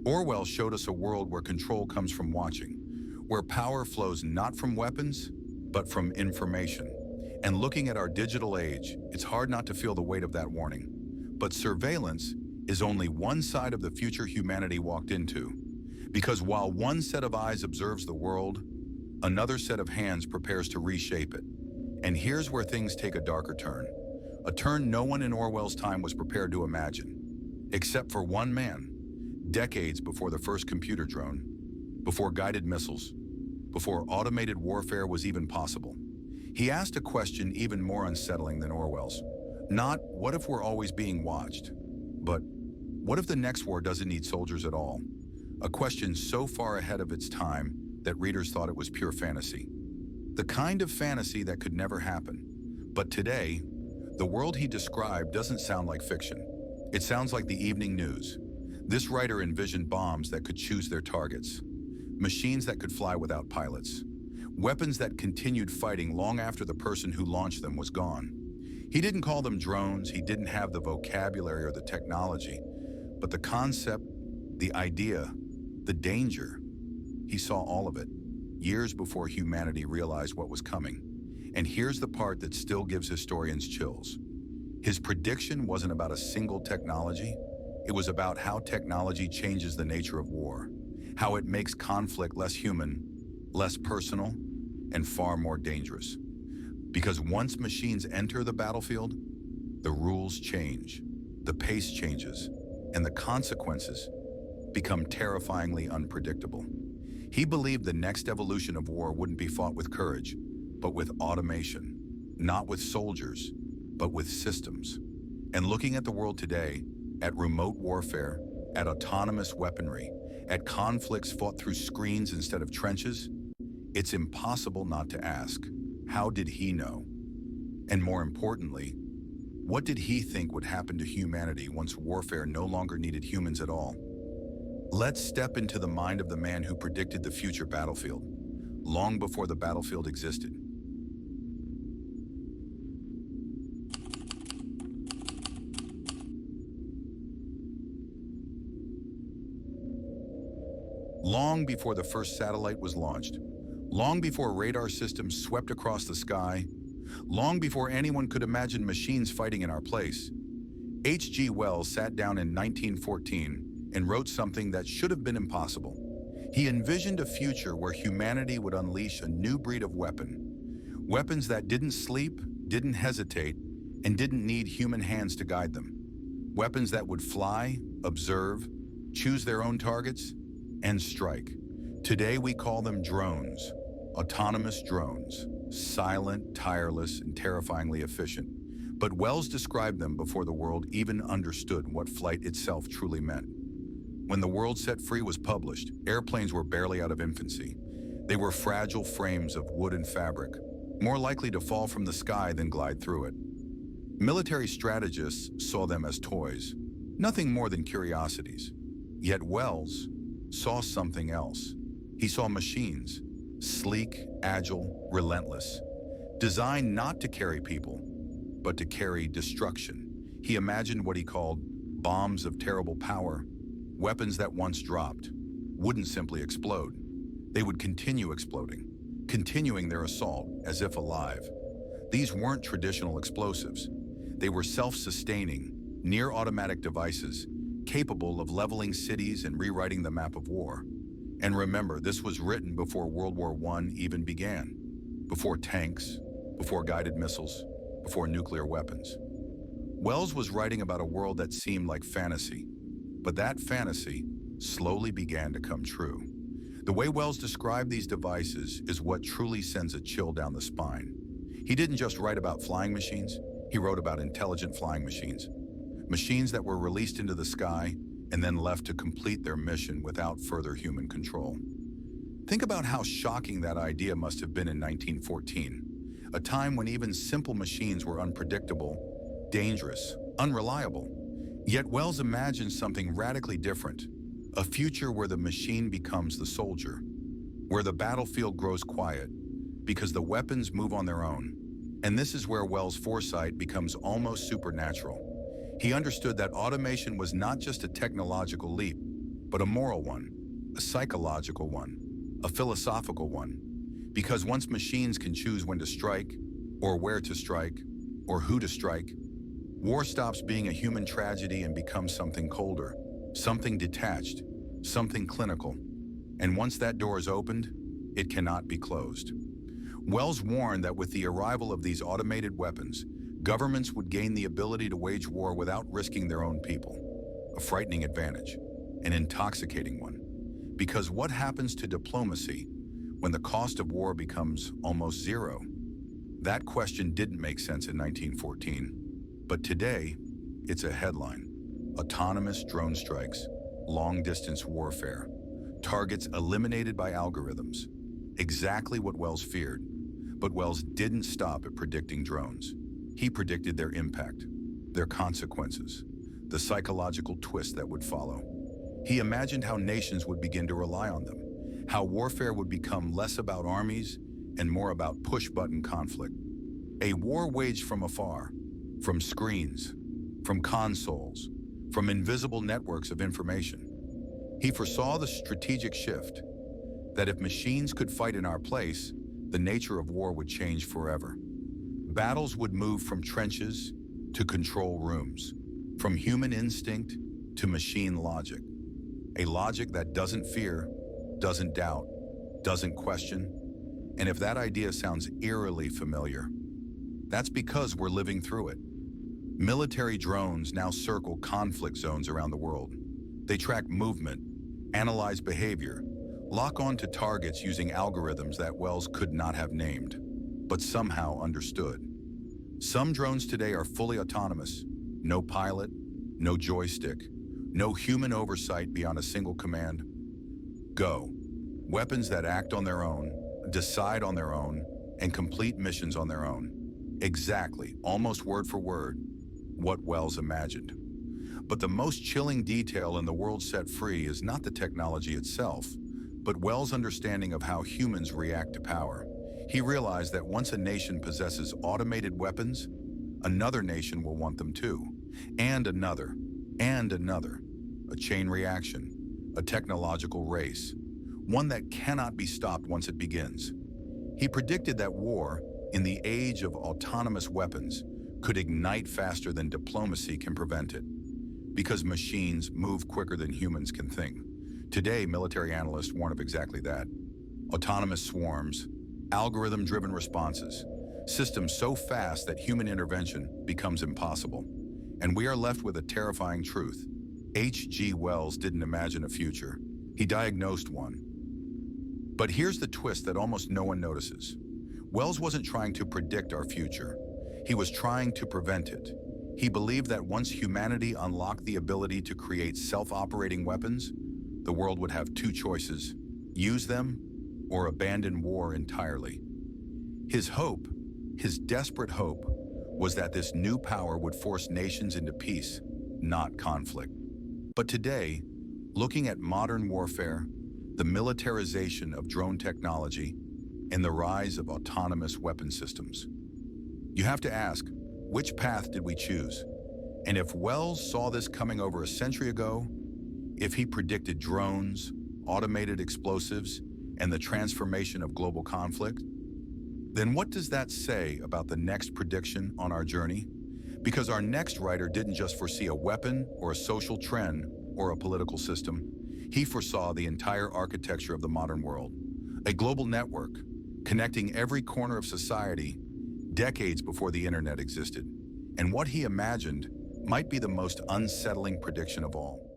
Orwell showed us a world where control comes from watching, where power flows not from weapons, but from information. And looking at our digital age, it's hard not to feel the weight of that warning. But surveillance is only one side of the future humanity walked into. Because while one set of eyes observes the world, another set of hands prepares to reshape it. And here's where things take a darker turn. A turn no one in Orwell's time was prepared to imagine. Except for one man, decades before the first computer drone, before guided missiles, before automated warfare was even possible. He asked a question even more unsettling than Orwell's. Not, what if we're always being watched? But, what if the next war doesn't need soldiers at all? A question so far ahead of its time that readers thought it was pure fantasy. The kind of fantasy that could never happen. But today, the world he described doesn't sound like fiction. It sounds like the evening news. This writer envisioned bombs that could choose their targets, machines that could fly without pilots, weapons that continued fighting long after the person who launched them was gone. He didn't call them drones, he didn't have the vocabulary or the technology, but the concept, the idea, the danger, he saw all of it, years before humanity realized what was coming. And here's the part that still gives historians chills. His prediction wasn't about a single technology, it was about how technology changes the nature of war, how it makes conflict less human, less personal, and far more dangerous. Because once machines enter the battlefield, the rules change, the pace changes, and the consequences become terrifyingly unpredictable. He believed the next evolution of war wouldn't be fought with courage, but with automation, not with soldiers, but with systems. And looking at the world today, at remote warfare, at autonomous weaponry, at conflicts fought through screens instead of trenches, it's impossible not to ask, how did he know? And more importantly, what did he think would happen to humanity once warfare no longer needed humans at all? Let's step into the mind of the man who predicted the future battlefield, long before the battlefield existed. Long before the first satellite was launched, long before radar systems swept across the sky, long before anyone could imagine machines fighting in our place, H.G. Wells sat down in 1914 and wrote something that should have been impossible. He envisioned a future where humanity would unleash a new breed of weapons that didn't sleep, didn't hesitate, and didn't need human hands to guide them. Weapons that would fly, observe, choose their own targets, and strike. Today we call them drones, autonomous drones, silent, tireless, and terrifyingly efficient. But Wells described them before the world even understood what flight itself truly meant. When The World Set Free was published, airplanes were barely out of infancy. They were fragile frames of wood and fabric, more likely to fall from the sky than glide through it. Military strategists saw them as toys, nothing more than curiosities. Yet Wells saw something else. He saw machines, sleek, agile, relentless, designed not to carry people, but to carry destruction. He imagined what he called bombs of terrible power, weapons that once dropped wouldn't simply explode. They would continue exploding, continuing their assault as if alive. These weren't traditional explosives. They were self-sustaining, near-automatic devices capable of leveling cities and rewriting the map of war. And remember, this was written before World War I even began, before tanks, before guided missiles, before nuclear weapons. Wells was writing about a world that seemed like fantasy, but that fantasy slowly began to come true. The way Wells described these devices is what truly sends a chill down the spine. He didn't just write about flying machines, he wrote about intelligent flying machines. Machines that were released into the sky and then left to complete their mission without further human control. Think about how shocking that idea must have been in 1914, a time when even simple machines were unpredictable, dangerous, unreliable. Yet Wells imagined something radically different, a future where the machine becomes the soldier, where the battlefield grows quiet, because the weapons move on their own. And this is where Wells' foresight becomes almost supernatural. He understood that automation was not just a technological leap, but a moral one, a psychological one, a philosophical one. Because once machines can choose when to strike, or where to strike, or who to strike, war stops being a human tragedy and becomes something colder, something detached, something clinical. And once that door is opened, it cannot be closed. Wells warned that with the arrival of these automated weapons, governments would gain the ability to wage war without risking their own people. A frightening advantage, an intoxicating one. Because what happens to diplomacy when the cost of war becomes almost zero? That question didn't make sense in 1914, but today, it's a headline. Autonomous drone strikes, long-distance warfare, targets eliminated by algorithms. Exactly what Wells feared. But Wells didn't stop at predicting drones. He predicted their impact, their consequences, the psychological twist that would follow. He imagined how nations would begin to rely on them, how warfare would become less about armies and more about push-button conflict. A war waged from afar, from screens, from consoles, from invisible networks of information. He foresaw the strategic shift, that if machines could fight in our place, the nature of war would change forever. Battles would move from trenches to control rooms, from human instinct to machine logic. A logic that doesn't fear, doesn't doubt, doesn't question. And if that idea sounds eerily familiar, that's because we're living through it. Military drones now circle conflict zones around the world. They track movement, analyze behavior, lock on to targets using algorithms that Wells could not have named, but somehow understood. Some drones today are fully autonomous, no pilot, no joystick, no human oversight beyond a single command. Go. Weapons that act on their own, decide on their own, and complete missions on their own. Exactly, almost word for word, what Wells imagined. But the most chilling detail in the world set free is not the technology itself, but Wells' understanding of how humans react to power. He realized that once a nation possesses automated weapons, another nation will want them too, and another, and another. A chain reaction, a technological race, one that cannot be stopped once it begins. He predicted that war, in the age of autonomous weapons, could ignite faster than diplomacy can prevent it, because machines move quicker than humans can think. Today, military analysts warn of exactly that. Autonomous swarms, algorithm-driven responses, systems so fast that human intervention becomes impossible. And we are left with a terrifying truth. H.G. Wells didn't imagine a future. He diagnosed one. But here's the twist that almost no one notices. Wells wasn't trying to predict our future. He was trying to prevent it. He believed that once humanity unlocked the ability to create self-operating weapons, the world would have two choices: use them or abandon war entirely. His hope, his desperate hope, was that this new power would force nations into peace, not conflict. But today, looking at modern warfare, the militarization of drone technology, and the rise of autonomous weapon systems, you have to ask, which path did we choose? And if Wells saw this coming over a century ago, if he predicted drones, automated explosives, and the transformation of global conflict, then what does that say about the next prediction on our journey? Because our next writer didn't just foresee a weapon or a social trend or a political system. He foresaw the entire architecture of the modern world, a global network connecting every corner of society decades before the internet existed. And what he imagined might be the most unsettling prediction of all.